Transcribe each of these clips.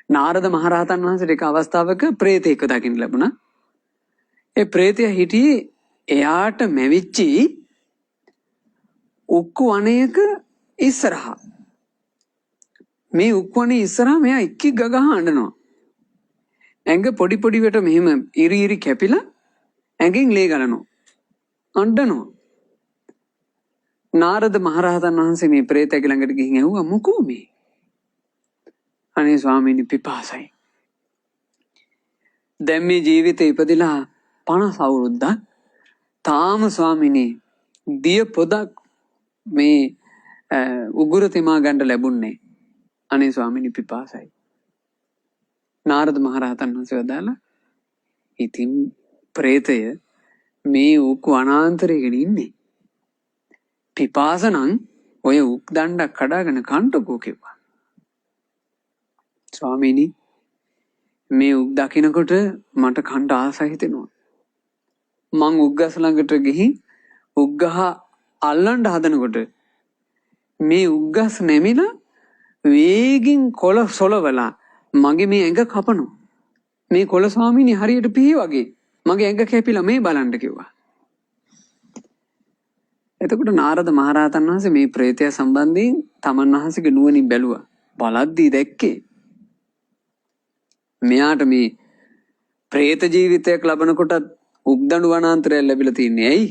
නාරද මහරහතන් වහන්සේට එක අවස්ථාවක ප්‍රේතෙක් දකින්න ලැබුණා. ඒ ප්‍රේතයා හිටියේ එයාට මැවිච්චි උක්කු වනයක ඉස්සරහා. මේ උක්කු වනේ ඉස්සරහා මෙයා එක්කි ගගහ අඬනවා. ඇඟ පොඩි පොඩි වට මෙහෙම ඉරි ඉරි කැපිලා ඇඟෙන් ලේ ගලනවා. අඬනවා. නාරද මහරහතන් වහන්සේ මේ ප්‍රේතයාගේ ළඟට ගිහින් ඇහුවා මොකෝ මේ? අනේ ස්වාමීනි පිපාසයි. දැන් මේ ජීවිතේ ඉපදිලා 50 අවුරුද්දක් තාම ස්වාමීනි දිය පොදක් මේ උගුර තෙමා ගන්න ලැබුණේ. අනේ ස්වාමීනි පිපාසයි. නාරද මහරහතන් වහන්සේ වදාලා ඉතින් ප්‍රේතය මේ උක් වනාන්තරයකට ඉන්නේ. පිපාසනම් ඔය උක් දණ්ඩක් කඩාගෙන කන්ටකෝ කිව්වා. ස්වාමීනි මේ උක් දකිනකොට මට කන්ට ආසයි හිතෙනවා. මං උග්ගස් ළඟට ගිහින් උග්ගහ අල්ලන්න හදනකොට මේ උග්ගස් නැමිලා වේගින් කොළ සොලවලා මගේ මේ ඇඟ කපනවා. මේ කොළ ස්වාමීනි හරියට පිහි වගේ මගේ ඇඟ කැපිලා මේ බලන්න කිව්වා. එතකොට නාරද මහරහතන් වහන්සේ මේ ප්‍රේතය සම්බන්ධයෙන් තමන් වහන්සේගේ නුවණින් බැලුවා. බලද්දී දැක්කේ මෙයාට මේ ප්‍රේත ජීවිතයක් ලබනකොට උක්දඬු වනාන්තරය ලැබිලා තින්නේ ඇයි?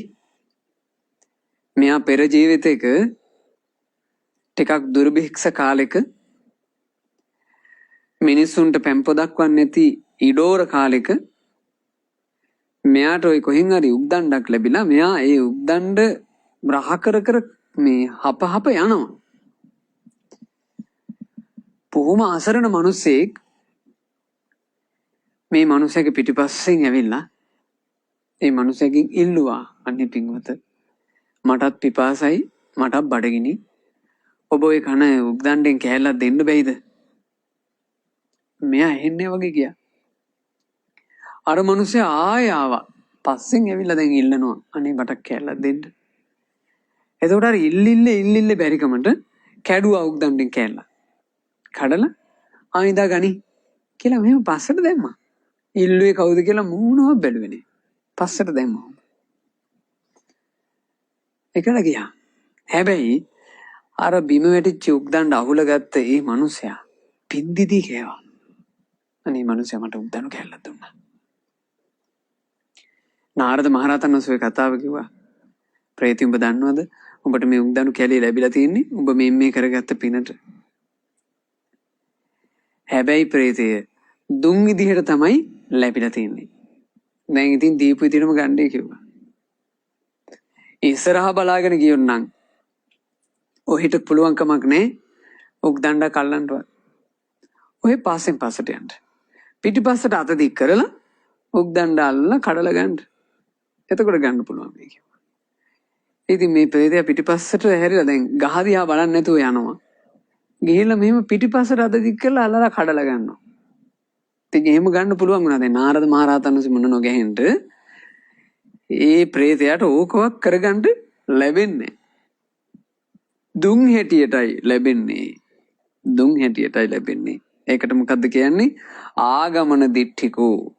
මෙයා පෙර ජීවිතයක ටිකක් දුර්භික්ෂ කාලෙක මිනිසුන්ට පැම්පොදක් වන්නේ නැති ඉඩෝර කාලෙක මෙයාට ඔය කොහෙන් හරි උක්දණ්ඩක් ලැබිලා මෙයා ඒ උක්දණ්ඩ රහ කර කර මේ හප යනවා. බොහොම අසරණ මිනිසෙක් මේ මිනිසගේ පිටිපස්සෙන් ඇවිල්ලා ඒ මිනිසගෙන් ඉල්ලුවා අනේ පින්වත මටත් පිපාසයි මටත් බඩගිනි ඔබ ඔය කන උක්දණ්ඩෙන් කෑල්ලක් දෙන්න බැයිද? මෙයා ඇහෙන්නේ වගේ ගියා. අර මිනිස්සයා ආයෙ ආවා. පස්සෙන් ඇවිල්ලා දැන් ඉල්ලනවා අනේ බටක් කෑල්ලක් දෙන්න. එතකොට අර ඉල්ලිල්ල බැරිකමට කැඩුවා උක්දණ්ඩෙන් කෑල්ල. කඩලා ආයිදා ගනි කියලා මෙහෙම පස්සට දැම්මා. ඉල්ලුවේ කවුද කියලා මූණවත් බැලුවේ නෑ. පස්සට දැම්මා. ඒකල ගියා. හැබැයි අර බිම වැටිච්ච උක්දණ්ඩ අහුල ගත්ත ඒ මිනිසයා පින්දිදී කෑවා. අනේ මිනිසයා මට උක්දණ්ඩ කෑල්ලක් දුන්නා. නාරද මහරහතන් වහන්සේ කතාව කිව්වා. ප්‍රේතය උඹ දන්නවද? උඹට මේ උක්දණ්ඩ කැලේ ලැබිලා තියෙන්නේ උඹ මේ කරගත්ත පිනට. හැබැයි ප්‍රේතය දුන් විදිහට තමයි ලැබිලා තියෙන්නේ. දැන් ඉතින් දීපු විදිහටම ගන්නේ කිව්වා. ඉස්සරහා බලාගෙන ගියොත් නම් ඔහිට පුළුවන් කමක් නැහැ උක්දණ්ඩ කල්ලන්නවත්. ඔය පාසෙන් පස්සට යන්න. පිටිපස්සට අත දික් කරලා උක්දණ්ඩ අල්ලලා කඩලා ගන්න. එතකොට ගන්න පුළුවන් මේ කිව්වා. ඉතින් මේ ප්‍රේතයා පිටිපස්සට හැරිලා දැන් ගහ දිහා බලන්නේ නැතුව යනවා. ගිහිල්ලා මෙහෙම පිටිපස්සට අත දික් කරලා අල්ලලා කඩලා ගන්නවා. ඉතින් එහෙම ගන්න පුළුවන් වුණා. දැන් නාරද මහරහතන් වහන්සේ මොන නොගැහෙන්න ඒ ප්‍රේතයාට ඕකවක් කරගන්න ලැබෙන්නේ. දුන් හැටියටයි ලැබෙන්නේ. දුන් හැටියටයි ලැබෙන්නේ. ඒකට මොකද්ද කියන්නේ? ආගමන දිට්ඨිකෝ.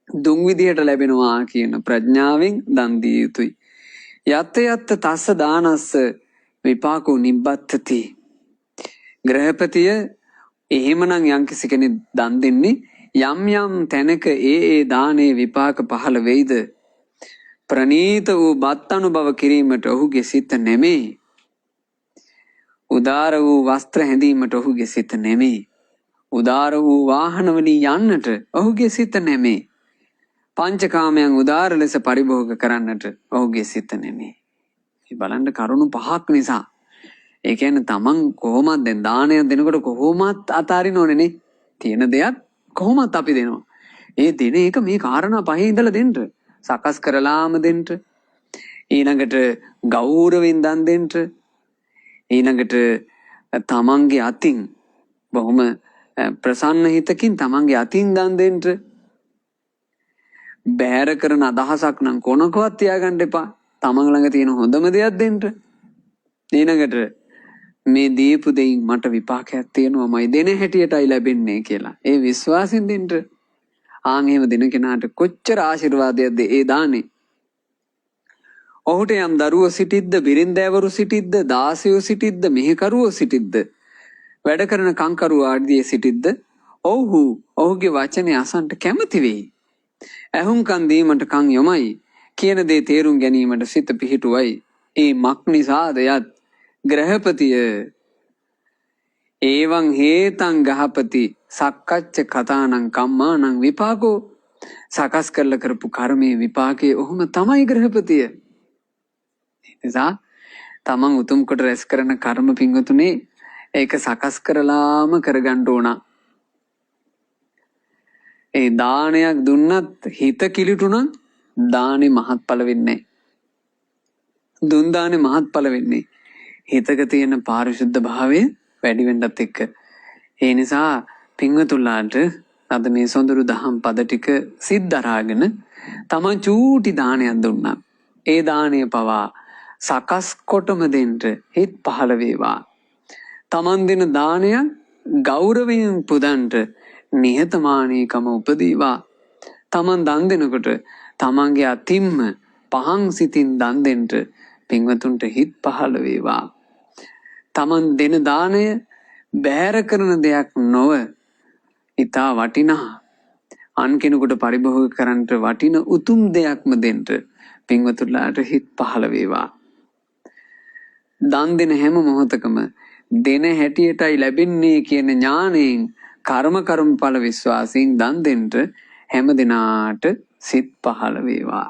දුන් විදියට ලැබෙනවා කියන ප්‍රඥාවෙන් දන් දිය යුතුයි. යත් යත් තස්ස දානස්ස විපාකෝ නිබ්බත්තති. ග්‍රහපතිය එහෙමනම් යම්කිසි කෙනෙක් දන් දෙන්නේ යම් යම් තැනක ඒ දානේ විපාක පහළ වෙයිද ප්‍රනීත වූ බත් අනුභව කිරීමට ඔහුගේ සිත නැමේ. උදාර වූ වස්ත්‍ර හැඳීමට ඔහුගේ සිත නැමේ. උදාර වූ වාහන වලින් යන්නට ඔහුගේ සිත නැමේ. පංචකාමයන් උදාර ලෙස පරිභෝග කරන්නට ඔහුගේ සිත නැමේ. මේ බලන්න කරුණු පහක් නිසා. ඒ කියන්නේ තමන් කොහොමද දැන් දානය දෙනකොට කොහොමත් අතාරින්න ඕනේ නේ. තියෙන දෙයක් කොහොමත් අපි දෙනවා. ඒ දෙන එක මේ කාරණා පහේ ඉඳලා දෙන්න. සකස් කරලාම දෙන්න. ඊළඟට ගෞරවයෙන් දන් දෙන්න. ඊළඟට තමන්ගේ අතින් බොහොම ප්‍රසන්න හිතකින් තමන්ගේ අතින් දන් දෙන්න. බෑර කරන අදහසක් නම් කොනකවත් තියාගන්න එපා. තමන් ළඟ තියෙන හොඳම දෙයක් දෙන්න. ඊළඟට මේ දීපු දෙයින් මට විපාකයක් තියෙනවාමයි දෙන හැටියටයි ලැබෙන්නේ කියලා. ඒ විශ්වාසෙන් දෙන්න. ආන් එහෙම දෙන කෙනාට කොච්චර ආශිර්වාදයක්ද ඒ දානේ. ඔහුට යම් දරුවෝ සිටිද්ද, බිරින්දෑවරු සිටිද්ද, දාසයෝ සිටිද්ද, මෙහෙකරුවෝ සිටිද්ද, වැඩ කරන කංකරුවෝ ආදී සිටිද්ද, ඔහුගේ වචනේ අසන්ට කැමති වෙයි. ඇහුම්කන් දීමට කන් යොමයි. කියන දේ තේරුම් ගැනීමට සිත පිහිටුවයි. ඒ මක් නිසාද යත් ග්‍රහපතිය ඒවං හේතං ගහපති සක්කච්ච කතානං කම්මානං විපාකෝ. සකස් කරලා කරපු කර්මයේ විපාකයේ ඔහුම තමයි ග්‍රහපතිය. නිසා තමන් උතුම් කොට රැස් කරන කර්ම පිංගුතුනේ ඒක සකස් කරලාම කරගන්න ඕන. ඒ දානයක් දුන්නත් හිත කිලිටුණා දානේ මහත්ඵල වෙන්නේ. දුන් දානේ මහත්ඵල වෙන්නේ හිතක තියෙන පාරිශුද්ධ භාවය වැඩි වෙන්නත් එක්ක. ඒ නිසා පිංගුතුලාට අද මේ සොඳුරු දහම් පද ටික සිද්ධාරාගෙන තමන් චූටි දානයක් දුන්නා. ඒ දාණය පවා සකස් කොටම දෙන්න හිත පහළ වේවා. තමන් දෙන දානයක් ගෞරවයෙන් පුදන්ට නිහතමානීකම උපදීවා. තමන් දන් දෙනකොට තමන්ගේ අතින්ම පහන් සිතින් දන් දෙන්න පින්වතුන්ට හිත පහළ වේවා. තමන් දෙන දාණය බෑර කරන දෙයක් නොව ඉතා වටිනා අන් කෙනෙකුට පරිභෝග කරන්නට වටින උතුම් දෙයක්ම දෙන්න පින්වතුන්ලාට හිත පහළ වේවා. දන් දෙන හැම මොහොතකම දෙන හැටියටයි ලැබෙන්නේ කියන ඥාණයෙන් කර්මඵල විශ්වාසයෙන් දන් දෙන්න හැම දිනාට සිත් පහළ වේවා.